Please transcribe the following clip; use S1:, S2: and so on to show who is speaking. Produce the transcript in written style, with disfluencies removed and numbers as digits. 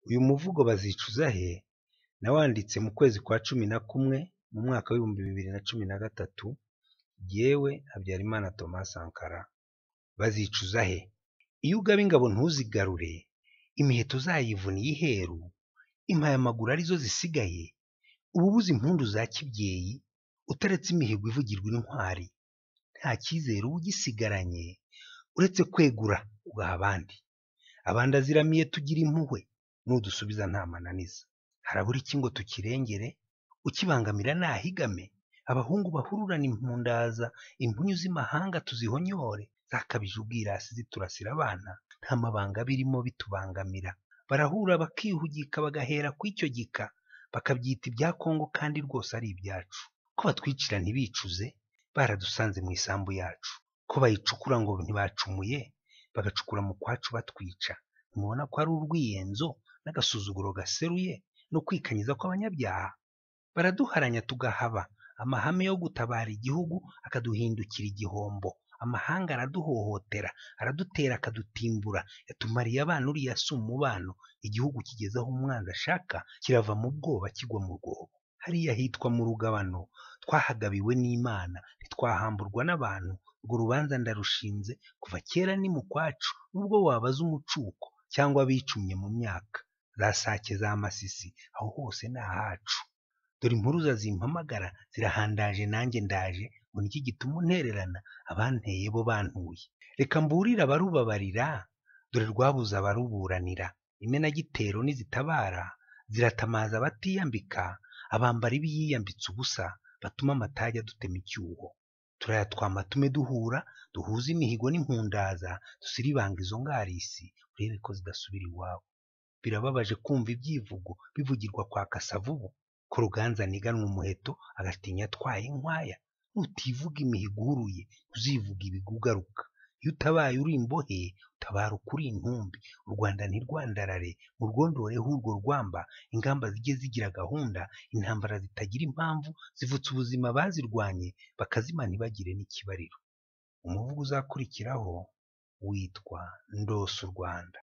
S1: Uyu muvugo bazicuza he nawanditse mu kwezi kwa 11 mu mwaka w'ibihumbi 2013 yewe Habyarimana Thomas Sankara. Bazicuza he iyo ugaba ingabo ntuzigarure, imiheto zayivuniye iheru, impaya amaguru arizo zisigaye, ububuze impundu za kibyeyi, utaretse imihigo ivugirwa intwari, nta cyizere ugisigaranye uretse kwegura ugaha abandi aziramiye tugira impuhwe nudusubiza nta mananiza. Harabura iki ngo tukirengere, ukibangamira nahigame, abahungu bahururana impundaza, impunyu z'imahanga tuzihonyore, zakabije ubwirasi ziturasira abana, nta mabanga birimo bitubangamira. Barahura bakihugika bagahera kw'icyo gika, bakabyita ibya Kongo kandi rwose ari ibyacu. Ko batwicira ntibicuze, baradusanze mu isambu yacu. Ko bayicukura ngo ntibacumuye, bagacukura mu kwacu batwica. Mubona ko ari urwiyenzo n'agasuzuguro gaseruye no kwikanyiza kw'abanyabyaha. Baraduharanya tugahaba, amahame yo gutabara igihugu akaduhindukira igihombo. Amahanga araduhohotera, aradutera akadutimbura, yatumariye abana uriya si umubano. Igihugu kigeze aho umwanzi ashaka kirava mu bwoba kigwa mu rwobo. Hariya hitwa mu rugabano, twahagabiwe n'Imana, ntitwahamburwa n'abantu. Urwo rubanza ndarushinze kuva kera ni mu kwacu, nubwo wabaza umucuko cyangwa bicumye mu myaka. Za Sake za Masisi aho hose ni ahacu. Dore impuruza zimpamagara zirahandaje, nanjye ndaje, ngo niki gituma untererana, abanteye bo bantuye. Reka mburire abarubabarira, dore rwabuze abaruburanira. Imenagitero nizitabara ziratamaza batiyambika, abambara ibiyambitse ubusa batuma amatage dutema icyuho. Turayatwama tume duhura, duhuza imihigo n'impundaza, dusiribanga izo ngarisi, urebe ko zidasubira iwabo. Birababaje kumva ibyivugo bivugirwa kwa Kasavubu, ko Ruganza niganwa umuheto agatinya atwaye inkwaya. Nutivuga imihigo uhuruye uzivuga ibigugaruka. Iyo utabaye uri imbohe utabara ukuri intumbi. U Rwanda ntirwandarare, mu rwondoreho urwo rwamba, ingamba zijye zigira gahunda, intambara zitagira impamvu zivutse ubuzima bazirwanye bakazima ntibagire n'ikibariro. Umuvugo uzakurikiraho witwa Ndose u Rwanda.